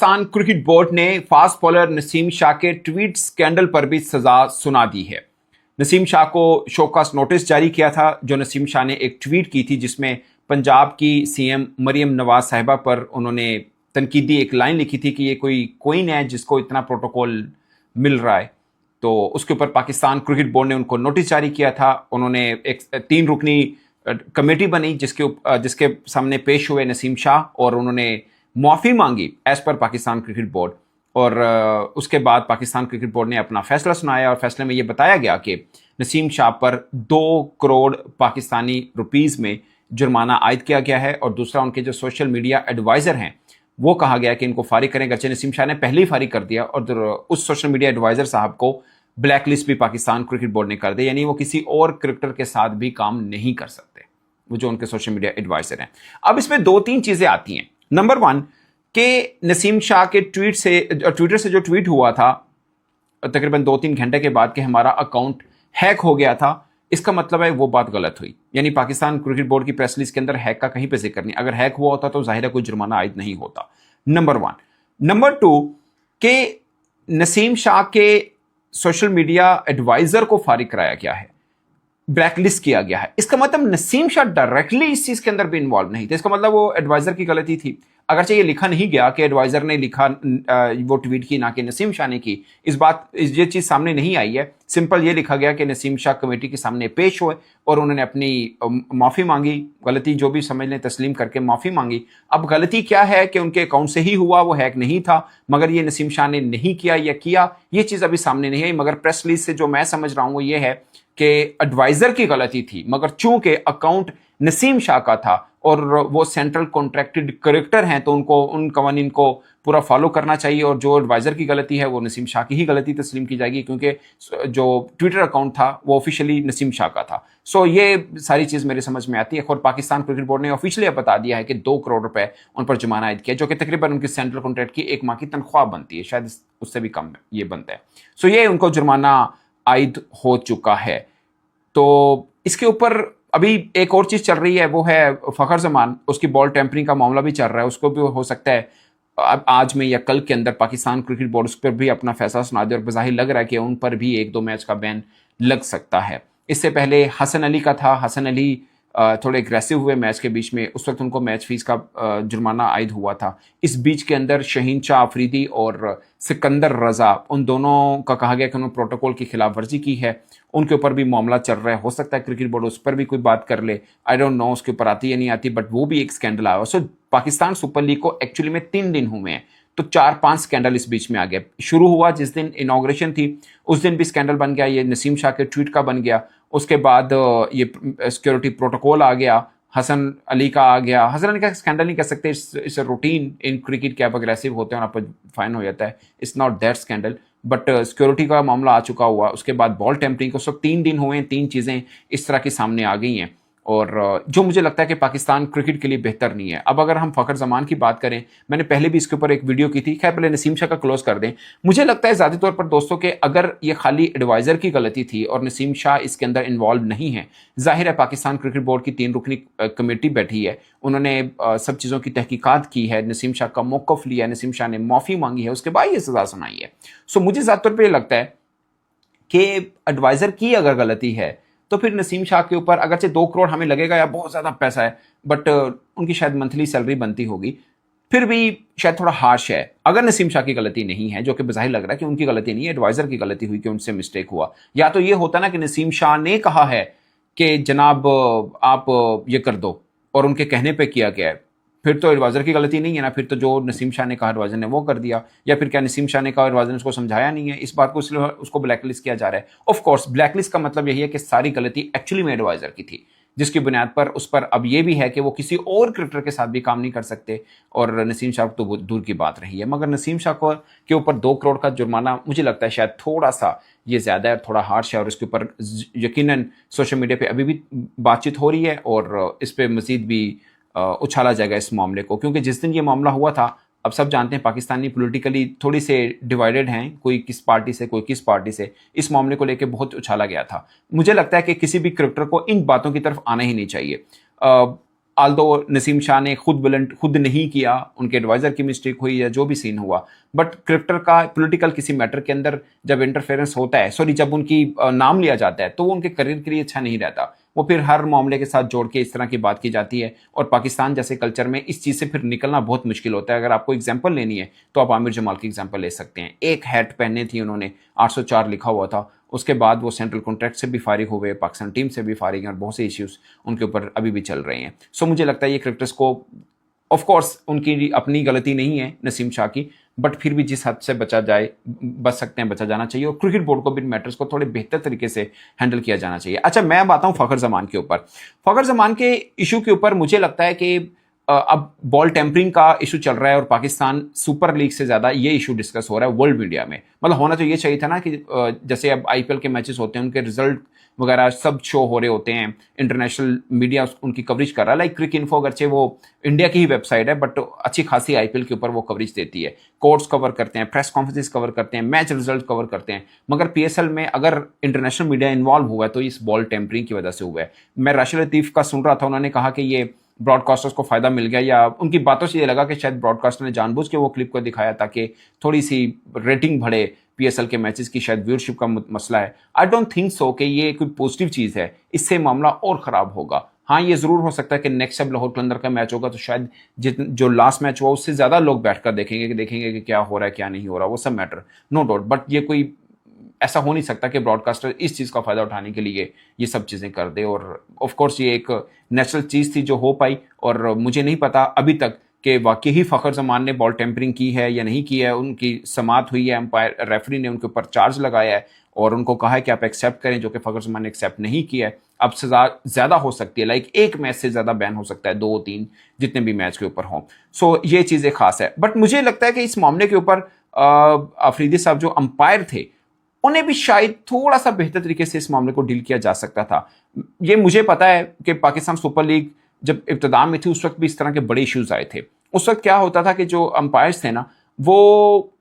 Pakistan cricket board ने fast bowler Naseem Shah के tweet scandal पर भी सजा सुना दी है। नसीम शाह को शोकॉस नोटिस जारी किया था, जो नसीम शाह ने एक ट्वीट की थी जिसमें पंजाब की सीएम मरियम नवाज साहिबा पर उन्होंने तनकीदी एक लाइन लिखी थी कि ये कोई कोइन है जिसको इतना प्रोटोकॉल मिल रहा है। तो उसके ऊपर पाकिस्तान क्रिकेट बोर्ड ने उनको नोटिस जारी किया था। उन्होंने एक 3 रुकनी कमेटी बनी जिसके सामने पेश हुए नसीम शाह और उन्होंने माफ़ी मांगी as per Pakistan cricket board. और उसके बाद पाकिस्तान क्रिकेट बोर्ड ने अपना फैसला सुनाया और फैसले में यह बताया गया कि नसीम शाह पर 2 करोड़ पाकिस्तानी रुपीस में जुर्माना आयद किया गया है। और दूसरा, उनके जो सोशल मीडिया एडवाइज़र हैं वो कहा गया कि इनको फारिग करें। गर्चे नसीम शाह ने पहले ही फारिग कर दिया और उस सोशल मीडिया एडवाइज़र साहब को ब्लैक लिस्ट भी पाकिस्तान क्रिकेट बोर्ड ने कर दी, यानी वो किसी और क्रिकेटर के साथ भी काम नहीं कर सकते, वो जो उनके सोशल मीडिया एडवाइज़र हैं। अब इसमें 2-3 चीज़ें आती हैं। नंबर 1 कि नसीम शाह के ट्विटर से जो ट्वीट हुआ था तकरीबन 2-3 घंटे के बाद कि हमारा अकाउंट हैक हो गया था, इसका मतलब है वो बात गलत हुई। यानी पाकिस्तान क्रिकेट बोर्ड की प्रेस रिलीज के अंदर हैक का कहीं पे जिक्र नहीं। अगर हैक हुआ होता तो जाहिर है कोई जुर्माना आयद नहीं होता। नंबर 1। नंबर 2 कि नसीम शाह के सोशल मीडिया एडवाइजर को फारिग कराया गया है, ब्लैकलिस्ट किया गया है। इसका मतलब नसीम शाह डायरेक्टली इस चीज के अंदर भी इन्वॉल्व नहीं थे। इसका मतलब वो एडवाइजर की गलती थी। अगरचे ये लिखा नहीं गया कि एडवाइजर ने लिखा, वो ट्वीट की, ना कि नसीम शाह ने की, ये चीज सामने नहीं आई है। सिंपल ये लिखा गया कि नसीम शाह कमेटी के सामने पेश हुए और उन्होंने अपनी माफी मांगी, गलती जो भी समझ लें तस्लीम करके माफी मांगी। अब गलती क्या है कि उनके अकाउंट से ही हुआ, वो हैक नहीं था, मगर ये नसीम शाह ने नहीं किया या किया, ये चीज अभी सामने नहीं आई। मगर प्रेस रिलीज से जो मैं समझ रहा हूं वो ये है कि एडवाइजर की गलती थी, मगर चूंकि अकाउंट नसीम शाह का था और वो सेंट्रल कॉन्ट्रैक्टेड करेक्टर हैं तो उनको उन कवानीन को पूरा फॉलो करना चाहिए। और जो एडवाइजर की गलती है वो नसीम शाह की ही गलती तस्लीम की जाएगी, क्योंकि जो ट्विटर अकाउंट था वो ऑफिशियली नसीम शाह का था। सो ये सारी चीज मेरी समझ में आती है। और पाकिस्तान क्रिकेट बोर्ड ने ऑफिशियली बता दिया है कि 2 करोड़ रुपए उन पर जुर्माना आयद किया, जो कि तकरीबन उनकी सेंट्रल कॉन्ट्रैक्ट की 1 माह की तनख्वाह बनती है, शायद उससे भी कम ये बनता है। सो ये उनको जुर्माना आयद हो चुका है। तो इसके ऊपर अभी एक और चीज चल रही है, वो है फखर जमान, उसकी बॉल टेम्परिंग का मामला भी चल रहा है। उसको भी हो सकता है अब आज में या कल के अंदर पाकिस्तान क्रिकेट बोर्ड उस पर भी अपना फैसला सुना दे और बज़ाहिर लग रहा है कि उन पर भी 1-2 मैच का बैन लग सकता है। इससे पहले हसन अली का था, हसन अली थोड़े एग्रेसिव हुए मैच के बीच में, उस वक्त उनको मैच फीस का जुर्माना आयद हुआ था। इस बीच के अंदर शहीन शाह अफरीदी और सिकंदर रजा, उन दोनों का कहा गया कि उन्होंने प्रोटोकॉल की खिलाफ वर्जी की है, उनके ऊपर भी मामला चल रहा है। हो सकता है क्रिकेट बोर्ड उस पर भी कोई बात कर ले, आई डोंट नो उसके ऊपर आती या नहीं आती, बट वो भी एक स्कैंडल आया। सो पाकिस्तान सुपर लीग को एक्चुअली में 3 दिन हुए हैं, तो 4-5 स्कैंडल इस बीच में आ गया। शुरू हुआ जिस दिन इनॉग्रेशन थी, उस दिन भी स्कैंडल बन गया, ये नसीम शाह के ट्वीट का बन गया। उसके बाद ये सिक्योरिटी प्रोटोकॉल आ गया, हसन अली का आ गया। हसन अली का स्कैंडल नहीं कह सकते, इट्स रूटीन इन क्रिकेट के, आप अग्रेसिव होते हैं और आप फाइन हो जाता है, it's not that scandal. But security का मामला आ चुका हुआ, उसके बाद बॉल टेम्परिंग को, सब 3 दिन हुए हैं, 3 चीज़ें इस तरह की सामने आ गई हैं और जो मुझे लगता है कि पाकिस्तान क्रिकेट के लिए बेहतर नहीं है। अब अगर हम फखर जमान की बात करें, मैंने पहले भी इसके ऊपर एक वीडियो की थी, खैर पहले नसीम शाह का क्लोज कर दें। मुझे लगता है ज़्यादा तौर पर दोस्तों के अगर ये खाली एडवाइज़र की गलती थी और नसीम शाह इसके अंदर इन्वॉल्व नहीं है, जाहिर है पाकिस्तान क्रिकेट बोर्ड की 3 रुकनी कमेटी बैठी है, उन्होंने सब चीज़ों की तहकीकात की है, नसीम शाह का मौक़िफ़ लिया, नसीम शाह ने माफ़ी मांगी है, उसके बाद ये सज़ा सुनाई है। सो मुझे ज़्यादा तौर पर लगता है कि एडवाइज़र की अगर गलती है तो फिर नसीम शाह के ऊपर, अगरचे 2 करोड़ हमें लगेगा या बहुत ज़्यादा पैसा है, बट उनकी शायद मंथली सैलरी बनती होगी, फिर भी शायद थोड़ा हार्श है। अगर नसीम शाह की गलती नहीं है, जो कि बज़ाहिर लग रहा है कि उनकी गलती नहीं है, एडवाइज़र की गलती हुई कि उनसे मिस्टेक हुआ, या तो ये होता ना कि नसीम शाह ने कहा है कि जनाब आप ये कर दो और उनके कहने पर किया गया है, फिर तो एडवाइज़र की गलती नहीं है ना, फिर तो जो नसीम शाह ने कहा एडवाइज़र ने वो कर दिया। या फिर क्या नसीम शाह ने कहा एडवाइज़र ने उसको समझाया नहीं है, इस बात को इसलिए उसको ब्लैकलिस्ट किया जा रहा है। ऑफ कोर्स ब्लैकलिस्ट का मतलब यही है कि सारी गलती एक्चुअली में एडवाइज़र की थी, जिसकी बुनियाद पर उस पर अब ये भी है कि वो किसी और क्रिकेटर के साथ भी काम नहीं कर सकते, और नसीम शाह तो दूर की बात रही है। मगर नसीम शाह को के ऊपर 2 करोड़ का जुर्माना मुझे लगता है शायद थोड़ा सा ये ज़्यादा है, थोड़ा हार्श है, और इसके ऊपर यकीनन सोशल मीडिया पर अभी भी बातचीत हो रही है और इस पर मज़ीद भी उछाला जाएगा इस मामले को, क्योंकि जिस दिन ये मामला हुआ था, अब सब जानते हैं पाकिस्तानी पॉलिटिकली थोड़ी से डिवाइडेड हैं, कोई किस पार्टी से कोई किस पार्टी से, इस मामले को लेकर बहुत उछाला गया था। मुझे लगता है कि किसी भी क्रिकेटर को इन बातों की तरफ आना ही नहीं चाहिए। आल्दो नसीम शाह ने खुद नहीं किया, उनके एडवाइजर की मिस्टेक हुई या जो भी सीन हुआ, बट क्रिप्टर का पॉलिटिकल किसी मैटर के अंदर जब इंटरफेरेंस होता है, सॉरी जब उनकी नाम लिया जाता है, तो वो उनके करियर के लिए अच्छा नहीं रहता। वो फिर हर मामले के साथ जोड़ के इस तरह की बात की जाती है, और पाकिस्तान जैसे कल्चर में इस चीज़ से फिर निकलना बहुत मुश्किल होता है। अगर आपको एग्जाम्पल लेनी है तो आप आमिर जमाल की एग्जाम्पल ले सकते हैं। एक हैट पहने थी उन्होंने, 804 लिखा हुआ था, उसके बाद वो सेंट्रल कॉन्ट्रैक्ट से भी फारिग हुए, पाकिस्तान टीम से भी फारिग हैं, और बहुत से इश्यूज उनके ऊपर अभी भी चल रहे हैं। सो मुझे लगता है ये क्रिकेटर्स को, ऑफ कोर्स उनकी अपनी गलती नहीं है नसीम शाह की, बट फिर भी जिस हद से बचा जाए, बच सकते हैं, बचा जाना चाहिए, और क्रिकेट बोर्ड को भी मैटर्स को थोड़े बेहतर तरीके से हैंडल किया जाना चाहिए। अच्छा, मैं अब आता हूं फखर जमान के ऊपर। फखर जमान के इशू के ऊपर मुझे लगता है कि अब बॉल टेम्परिंग का इशू चल रहा है, और पाकिस्तान सुपर लीग से ज्यादा ये इशू डिस्कस हो रहा है वर्ल्ड मीडिया में। मतलब होना तो ये चाहिए था ना कि जैसे अब आईपीएल के मैचेस होते हैं, उनके रिजल्ट वगैरह सब शो हो रहे होते हैं, इंटरनेशनल मीडिया उनकी कवरेज कर रहा है। लाइक क्रिक इन्फो, अगरचे वो इंडिया की ही वेबसाइट है, बट अच्छी खासी आईपीएल के ऊपर वो कवरेज देती है, कोर्ट्स कवर करते हैं, प्रेस कॉन्फ्रेंस कवर करते हैं, मैच रिजल्ट कवर करते हैं। मगर पीएसएल में अगर इंटरनेशनल मीडिया इन्वॉल्व हुआ है तो इस बॉल टेम्परिंग की वजह से हुआ है। मैं राशिद लतीफ का सुन रहा था, उन्होंने कहा कि ये ब्रॉडकास्टर्स को फायदा मिल गया, या उनकी बातों से ये लगा कि शायद ब्रॉडकास्टर ने जानबूझ के वो क्लिप को दिखाया ताकि थोड़ी सी रेटिंग बढ़े, पीएसएल के मैचेस की शायद व्यूअरशिप का मसला है। आई डोंट थिंक सो कि ये कोई पॉजिटिव चीज है, इससे मामला और खराब होगा। हाँ, ये जरूर हो सकता है कि नेक्स्ट जब लाहौर कलंदर का मैच होगा तो शायद जो लास्ट मैच हुआ उससे ज्यादा लोग बैठकर देखेंगे कि क्या हो रहा है क्या नहीं हो रहा, वो सब मैटर, नो डाउट। बट ये कोई ऐसा हो नहीं सकता कि ब्रॉडकास्टर इस चीज़ का फायदा उठाने के लिए ये सब चीज़ें कर दे। और ऑफ कोर्स ये एक नेचुरल चीज़ थी जो हो पाई, और मुझे नहीं पता अभी तक कि वाकई ही फखर जमान ने बॉल टेम्परिंग की है या नहीं की है। उनकी समात हुई है, एम्पायर रेफरी ने उनके ऊपर चार्ज लगाया है और उनको कहा है कि आप एक्सेप्ट करें, जो कि फखर जमान ने एक्सेप्ट नहीं किया है। अब सजा ज्यादा हो सकती है, लाइक एक मैच से ज्यादा बैन हो सकता है, 2-3 जितने भी मैच के ऊपर हों। सो ये चीज़ें खास है। बट मुझे लगता है कि इस मामले के ऊपर अफरीदी साहब जो अंपायर थे, उन्हें भी शायद थोड़ा सा बेहतर तरीके से इस मामले को डील किया जा सकता था। ये मुझे पता है कि पाकिस्तान सुपर लीग जब इब्तिदा में थी उस वक्त भी इस तरह के बड़े इश्यूज आए थे। उस वक्त क्या होता था कि जो अंपायर्स थे ना, वो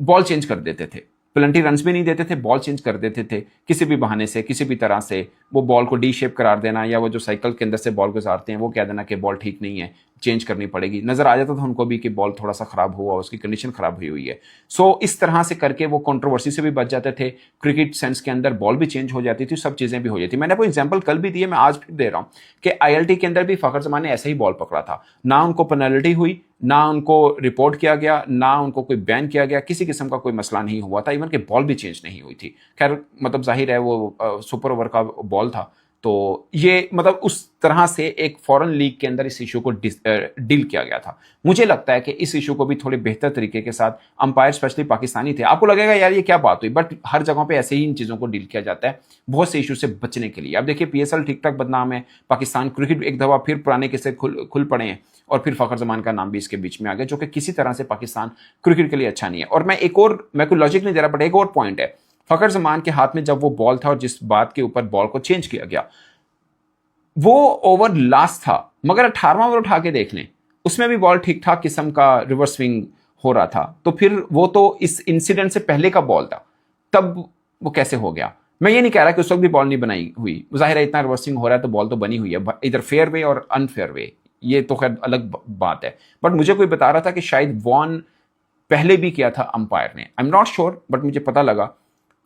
बॉल चेंज कर देते थे, पेनल्टी रन्स भी नहीं देते थे, बॉल चेंज कर देते थे किसी भी बहाने से, किसी भी तरह से। वो बॉल को डी शेप करार देना, या वो जो साइकिल के अंदर से बॉल गुजारते हैं वो कह देना कि बॉल ठीक नहीं है, चेंज करनी पड़ेगी। नजर आ जाता था उनको भी कि बॉल थोड़ा सा खराब हुआ, उसकी कंडीशन खराब हुई है। सो इस तरह से करके वो कंट्रोवर्सी से भी बच जाते थे, क्रिकेट सेंस के अंदर बॉल भी चेंज हो जाती थी, सब चीजें भी हो जाती। मैंने आपको एग्जांपल कल भी दिए, मैं आज फिर दे रहा हूं कि आईएलटी के अंदर भी फखर जमान ने ऐसे ही बॉल पकड़ा था, ना उनको पेनल्टी हुई, ना उनको रिपोर्ट किया गया, ना उनको कोई बैन किया गया, किसी किस्म का कोई मसला नहीं हुआ था, इवन कि बॉल भी चेंज नहीं हुई थी। खैर मतलब जाहिर है वो सुपर ओवर का बॉल था, तो ये मतलब उस तरह से एक फॉरेन लीग के अंदर इस इशू को डील किया गया था। मुझे लगता है कि इस इशू को भी थोड़े बेहतर तरीके के साथ अंपायर स्पेशली पाकिस्तानी थे। आपको लगेगा यार ये क्या बात हुई, बट हर जगह पे ऐसे ही इन चीजों को डील किया जाता है बहुत से इशू से बचने के लिए। अब देखिए पीएसएल ठीक ठाक बदनाम है, पाकिस्तान क्रिकेट एक दफा फिर पुराने किस्से खुल पड़े हैं, और फिर फखर जमान का नाम भी इसके बीच में आ गया, जो कि किसी तरह से पाकिस्तान क्रिकेट के लिए अच्छा नहीं है। और मैं कोई लॉजिक नहीं दे रहा, बट एक और पॉइंट है, फखर जमान के हाथ में जब वो बॉल था और जिस बात के ऊपर बॉल को चेंज किया गया, वो ओवर लास्ट था, मगर 18वां ओवर उठा के देख लें, उसमें भी बॉल ठीक ठाक किस्म का रिवर्स स्विंग हो रहा था। तो फिर वो तो इस इंसिडेंट से पहले का बॉल था, तब वो कैसे हो गया? मैं ये नहीं कह रहा कि उस वक्त भी बॉल नहीं बनाई हुई, जाहिर है इतना रिवर्स स्विंग हो रहा है तो बॉल तो बनी हुई है, इधर फेयर वे और अनफेयर वे, ये तो खैर अलग बात है। बट मुझे कोई बता रहा था कि शायद वॉर्न पहले भी किया था अंपायर ने, I am not sure, but मुझे पता लगा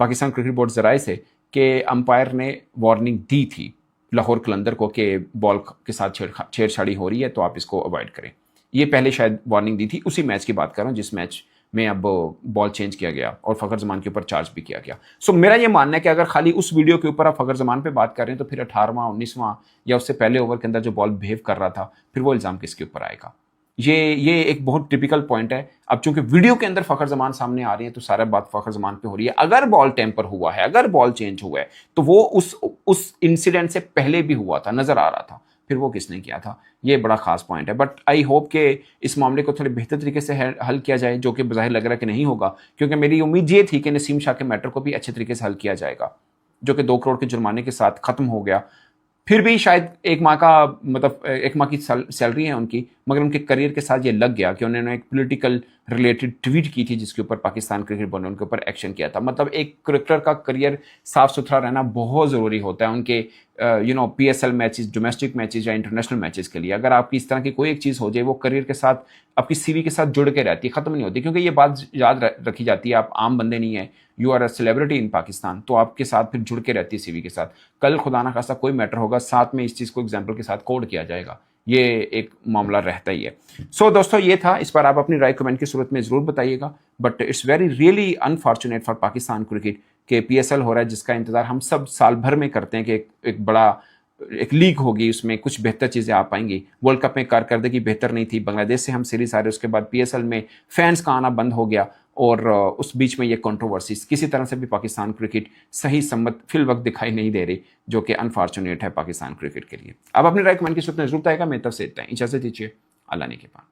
पाकिस्तान क्रिकेट बोर्ड जराए से कि अंपायर ने वार्निंग दी थी लाहौर कलंदर को कि बॉल के साथ छेड़छाड़ी हो रही है तो आप इसको अवॉइड करें। ये पहले शायद वार्निंग दी थी, उसी मैच की बात कर रहा हूँ जिस मैच में अब बॉल चेंज किया गया और फखर जमान के ऊपर चार्ज भी किया गया। सो मेरा ये मानना है कि अगर खाली उस वीडियो के ऊपर आप फखर जमान पे बात कर रहे हैं तो फिर 18वां 19वां या उससे पहले ओवर के अंदर जो बॉल बिहेव कर रहा था, फिर वो इल्जाम किसके ऊपर आएगा? ये एक बहुत टिपिकल पॉइंट है। अब चूंकि वीडियो के अंदर फखर जमान सामने आ रही है तो सारा बात फखर जमान पे हो रही है। अगर बॉल टेम्पर हुआ है, अगर बॉल चेंज हुआ है, तो वो उस इंसिडेंट से पहले भी हुआ था, नजर आ रहा था, फिर वो किसने किया था? ये बड़ा खास पॉइंट है। बट आई होप कि इस मामले को थोड़े बेहतर तरीके से हल किया जाए, जो कि बज़ाहिर लग रहा है कि नहीं होगा, क्योंकि मेरी उम्मीद ये थी कि नसीम शाह के मैटर को भी अच्छे तरीके से हल किया जाएगा, जो कि 2 करोड़ के जुर्माने के साथ खत्म हो गया। फिर भी शायद एक माह की सैलरी है उनकी, मगर उनके करियर के साथ ये लग गया कि उन्होंने एक पॉलिटिकल रिलेटेड ट्वीट की थी जिसके ऊपर पाकिस्तान क्रिकेट बोर्ड ने उनके ऊपर एक्शन किया था। मतलब एक क्रिकेटर का करियर साफ सुथरा रहना बहुत ज़रूरी होता है उनके PSL मैचेस, डोमेस्टिक मैचेस या इंटरनेशनल मैचेस के लिए। अगर आपकी इस तरह की कोई एक चीज़ हो जाए वो करियर के साथ, आपकी CV के साथ जुड़ के रहती है, ख़त्म नहीं होती। क्योंकि ये बात याद रखी जाती है, आप आम बंदे नहीं है, you are a celebrity in Pakistan, तो आपके साथ फिर जुड़ के रहती है CV के साथ। कल खुदा ना खास्ता कोई मैटर होगा, साथ में इस चीज़ को एग्जाम्पल के साथ कोड किया जाएगा, ये एक मामला रहता ही है। सो दोस्तों ये था, इस पर आप अपनी राय कमेंट की सूरत में ज़रूर बताइएगा। But it's very really unfortunate for Pakistan cricket के PSL हो रहा है, जिसका इंतजार हम सब साल भर में करते हैं कि एक बड़ा एक लीग होगी, उसमें कुछ बेहतर चीज़ें आ पाएंगी। वर्ल्ड कप में कारकर्दगी बेहतर नहीं थी, बांग्लादेश से हम सीरीज हारे, उसके बाद PSL में फैंस का आना बंद हो गया, और उस बीच में ये कंट्रोवर्सीज, किसी तरह से भी पाकिस्तान क्रिकेट सही सम्मत फिल वक्त दिखाई नहीं दे रही, जो कि अनफॉर्चुनेट है पाकिस्तान क्रिकेट के लिए। अब अपनी राय कमेंट की सूरत में जरूर आएगा। मैं तब से इतना इजाज़त दीजिए, अल्लाह ने के पास।